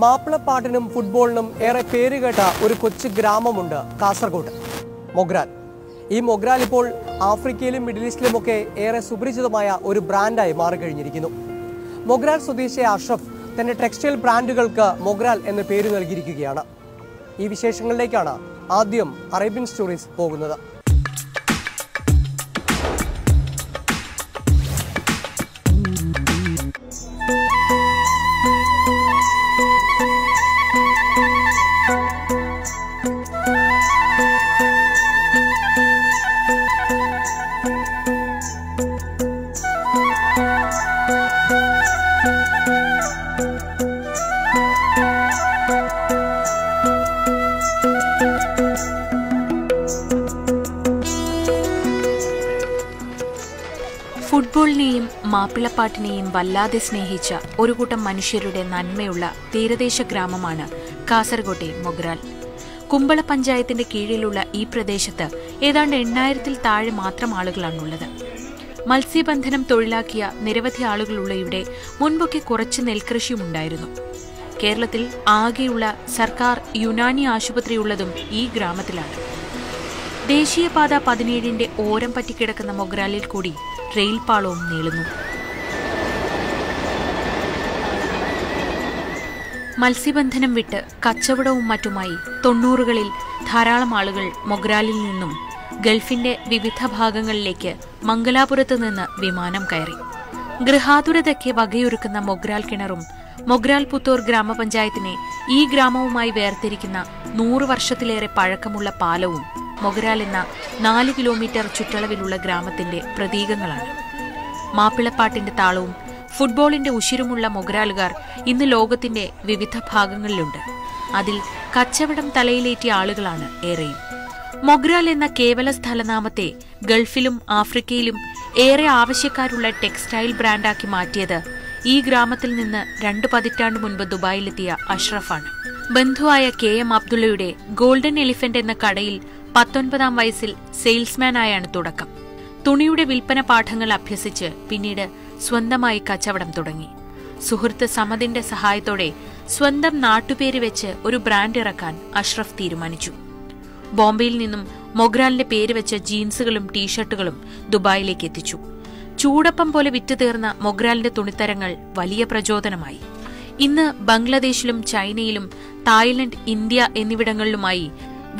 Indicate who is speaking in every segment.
Speaker 1: മാപ്പിളപ്പാട്ടിനും ഫുട്ബോളിനും ഏറെ പേരുകേട്ട ഒരു കൊച്ചു ഗ്രാമമുണ്ട് കാസർഗോഡ്, മൊഗ്രാൽ. ഈ മൊഗ്രാൽ ഇപ്പോൾ ആഫ്രിക്കയിലും മിഡിൽ ഈസ്റ്റിലുമൊക്കെ ഏറെ സുപരിചിതമായ ഒരു ബ്രാൻഡായി മാറിക്കഴിഞ്ഞിരിക്കുന്നു. മൊഗ്രാൽ സ്വദേശി അഷ്റഫ് തന്റെ ടെക്സ്റ്റൈൽ ബ്രാൻഡുകൾക്ക് മൊഗ്രാൽ എന്ന പേര് നൽകിയിരിക്കുകയാണ്. ഈ വിശേഷങ്ങളിലേക്കാണ് ആദ്യം അറേബ്യൻ സ്റ്റോറീസ് പോകുന്നത്.
Speaker 2: ഫുട്ബോളിനെയും മാപ്പിളപ്പാട്ടിനെയും വല്ലാതെ സ്നേഹിച്ച ഒരു കൂട്ടം മനുഷ്യരുടെ നന്മയുള്ള തീരദേശ ഗ്രാമമാണ് കാസർഗോട്ടെ മൊഗ്രാൽ. കുമ്പള പഞ്ചായത്തിന്റെ കീഴിലുള്ള ഈ പ്രദേശത്ത് ഏതാണ്ട് 8000-ൽ താഴെ മാത്രം ആളുകളാണുള്ളത്. മത്സ്യബന്ധനം തൊഴിലാക്കിയ നിരവധി ആളുകളുള്ള ഇവിടെ മുൻപൊക്കെ കുറച്ച് നെൽകൃഷിയുമുണ്ടായിരുന്നു. കേരളത്തിൽ ആകെയുള്ള സർക്കാർ യുനാനി ആശുപത്രിയുള്ളതും ഈ ഗ്രാമത്തിലാണ്. ദേശീയപാത 17ന്റെ ഓരം പറ്റിക്കിടക്കുന്ന മൊഗ്രാലിൽ കൂടി റെയിൽ പാളവും നീളുന്നു. മത്സ്യബന്ധനം വിട്ട് കച്ചവടവും മറ്റുമായി 90കളിൽ ധാരാളം ആളുകൾ മൊഗ്രാലിൽ നിന്നും ഗൾഫിന്റെ വിവിധ ഭാഗങ്ങളിലേക്ക് മംഗലാപുരത്ത് നിന്ന് വിമാനം കയറി. ഗൃഹാതുരതയ്ക്ക് വകയൊരുക്കുന്ന മൊഗ്രാൽ കിണറും മൊഗ്രാൽ പുത്തൂർ ഗ്രാമപഞ്ചായത്തിനെ ഈ ഗ്രാമവുമായി വേർതിരിക്കുന്ന 100 വർഷത്തിലേറെ പഴക്കമുള്ള പാലവും മൊഗ്രാൽ എന്ന 4 കിലോമീറ്റർ ചുറ്റളവിലുള്ള ഗ്രാമത്തിന്റെ പ്രതീകങ്ങളാണ്. മാപ്പിളപ്പാട്ടിന്റെ താളവും ഫുട്ബോളിന്റെ ഉശിരുമുള്ള മൊഗ്രാലുകാർ ഇന്ന് ലോകത്തിന്റെ വിവിധ ഭാഗങ്ങളിലുണ്ട്. അതിൽ കച്ചവടം തലയിലേറ്റിയ ആളുകളാണ് ഏറെയും. മൊഗ്രാൽ എന്ന കേവല സ്ഥലനാമത്തെ ഗൾഫിലും ആഫ്രിക്കയിലും ഏറെ ആവശ്യക്കാരുള്ള ടെക്സ്റ്റൈൽ ബ്രാൻഡാക്കി മാറ്റിയത് ഈ ഗ്രാമത്തിൽ നിന്ന് 2 പതിറ്റാണ്ട് മുൻപ് ദുബായിലെത്തിയ അഷ്റഫാണ്. ബന്ധുവായ KM അബ്ദുള്ളയുടെ ഗോൾഡൻ എലിഫന്റ് എന്ന കടയിൽ 19ാം വയസ്സിൽ സെയിൽസ്മാനായാണ് തുടക്കം. തുണിയുടെ വിൽപ്പന പാഠങ്ങൾ അഭ്യസിച്ച് പിന്നീട് സ്വന്തമായി കച്ചവടം തുടങ്ങി. സുഹൃത്ത് സമദിന്റെ സഹായത്തോടെ സ്വന്തം നാട്ടുപേര് വെച്ച് ഒരു ബ്രാൻഡ് ഇറക്കാൻ അഷ്റഫ് തീരുമാനിച്ചു. ബോംബെയിൽ നിന്നും മൊഗ്രാലിന്റെ പേര് വെച്ച ജീൻസുകളും ടീഷർട്ടുകളും ദുബായിലേക്ക് എത്തിച്ചു. ചൂടപ്പം പോലെ വിറ്റുതീർന്ന മൊഗ്രാലിന്റെ തുണിത്തരങ്ങൾ വലിയ പ്രചോദനമായി. ഇന്ന് ബംഗ്ലാദേശിലും ചൈനയിലും തായ്ലൻഡ്, ഇന്ത്യ എന്നിവിടങ്ങളിലുമായി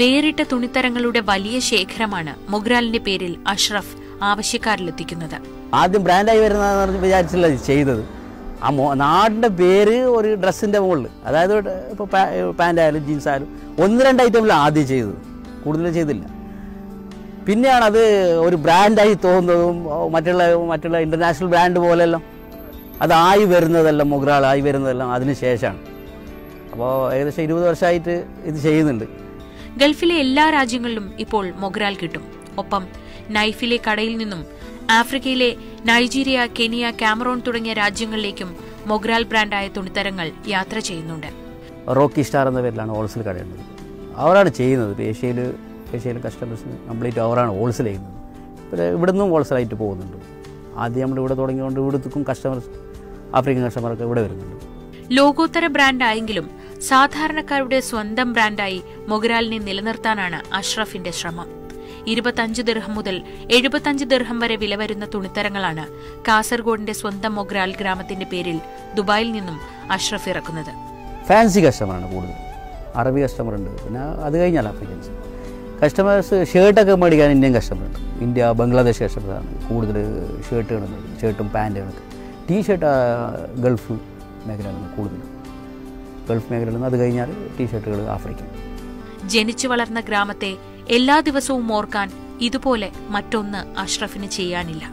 Speaker 2: വേറിട്ട തുണിത്തരങ്ങളുടെ വലിയ ശേഖരമാണ് മൊഗ്രാലിന്റെ പേരിൽ അഷ്റഫ് ആവശ്യക്കാരിലെത്തിക്കുന്നത്.
Speaker 3: ആദ്യം ബ്രാൻഡായി വരുന്ന വിചാരിച്ചില്ല ചെയ്തത്. ആ നാടിന്റെ പേര് ഒരു ഡ്രസ്സിന്റെ മുകളിൽ, അതായത് ഇപ്പോൾ പാൻ്റ് ആയാലും ജീൻസ് ആയാലും 1-2 ഐറ്റമിലാണ് ആദ്യം ചെയ്തത്, കൂടുതൽ ചെയ്തില്ല. പിന്നെയാണ് അത് ഒരു ബ്രാൻഡായി തോന്നുന്നതും മറ്റുള്ള ഇന്റർനാഷണൽ ബ്രാൻഡ് പോലെയെല്ലാം അതായി വരുന്നതെല്ലാം, മൊഗ്രാളായി വരുന്നതെല്ലാം അതിന് ശേഷമാണ്. അപ്പോൾ ഏകദേശം 20 വർഷമായിട്ട് ഇത് ചെയ്യുന്നുണ്ട്.
Speaker 2: ഗൾഫിലെ എല്ലാ രാജ്യങ്ങളിലും ഇപ്പോൾ മൊഗ്രാൽ കിട്ടും. ഒപ്പം നൈഫിലെ കടയിൽ നിന്നും ആഫ്രിക്കയിലെ നൈജീരിയ, കെനിയ, കാമറൂൺ തുടങ്ങിയ രാജ്യങ്ങളിലേക്കും മൊഗ്രാൽ ബ്രാൻഡായ തുണിത്തരങ്ങൾ യാത്ര ചെയ്യുന്നുണ്ട്.
Speaker 3: റോക്കി സ്റ്റാർ എന്ന പേരിലാണ് ഹോൾസെയിൽ കടയുള്ളത്. അവരാണ് ചെയ്യുന്നത്. ഏഷ്യയിലെ കസ്റ്റമേഴ്സിന് കംപ്ലീറ്റ് അവരാണ് ഹോൾസെയിൽ ചെയ്യുന്നത്. പിന്നെ ഇവിടെ നിന്നും ഹോൾസെയിലായിട്ട് പോകുന്നുണ്ട്. ആദ്യം നമ്മൾ ഇവിടെ തുടങ്ങിയതുകൊണ്ട് ഇവിടത്തേക്കും കസ്റ്റമേഴ്സ്, ആഫ്രിക്കൻ കസ്റ്റമർക്ക് ഇവിടെ വരുന്നുണ്ട്.
Speaker 2: ലോകോത്തര ബ്രാൻഡായെങ്കിലും സാധാരണക്കാരുടെ സ്വന്തം ബ്രാൻഡായി മൊഗ്രാലിനെ നിലനിർത്താനാണ് അഷ്റഫിന്റെ ശ്രമം. 25 ദിർഹം മുതൽ 75 ദിർഹം വരെ വില വരുന്ന തുണിത്തരങ്ങളാണ് കാസർഗോഡിന്റെ സ്വന്തം മൊഗ്രാൽ ഗ്രാമത്തിന്റെ പേരിൽ ദുബായിൽ നിന്നും അഷ്റഫ് ഇറക്കുന്നത്.
Speaker 3: ഫാൻസി കസ്റ്റമറാണ് കൂടുതൽ. അറബി കസ്റ്റമർ ഉണ്ട്, പിന്നെ അത് കഴിഞ്ഞാൽ ആഫ്രിക്കൻസ് കസ്റ്റമേഴ്സ്. ഷർട്ടൊക്കെ മേടിക്കാൻ ഇന്ത്യൻ കസ്റ്റമറുണ്ട്. ഇന്ത്യ, ബംഗ്ലാദേശ് കസ്റ്റമറാണ് കൂടുതൽ ഷർട്ടുകളുണ്ട്, ഷർട്ടും പാൻറ്റുകളൊക്കെ. ടീഷർട്ട് ഗൾഫ് മേഖലകളിൽ കൂടുതൽ, ഗൾഫ് മേഖലയിൽ നിന്ന്. അത് കഴിഞ്ഞാൽ ടീഷർട്ടുകൾ ആഫ്രിക്കൻ.
Speaker 2: ജനിച്ചു വളർന്ന ഗ്രാമത്തെ എല്ലാ ദിവസവും ഓർക്കാൻ ഇതുപോലെ മറ്റൊന്ന് അഷ്റഫിന് ചെയ്യാനില്ല.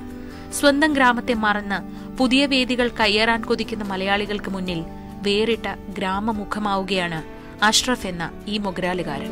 Speaker 2: സ്വന്തം ഗ്രാമത്തെ മറന്ന് പുതിയ വേദികൾ കയ്യേറാൻ കൊതിക്കുന്ന മലയാളികൾക്ക് മുന്നിൽ വേറിട്ട ഗ്രാമമുഖമാവുകയാണ് അഷ്റഫ് എന്ന ഈ മൊഗ്രാലുകാരൻ.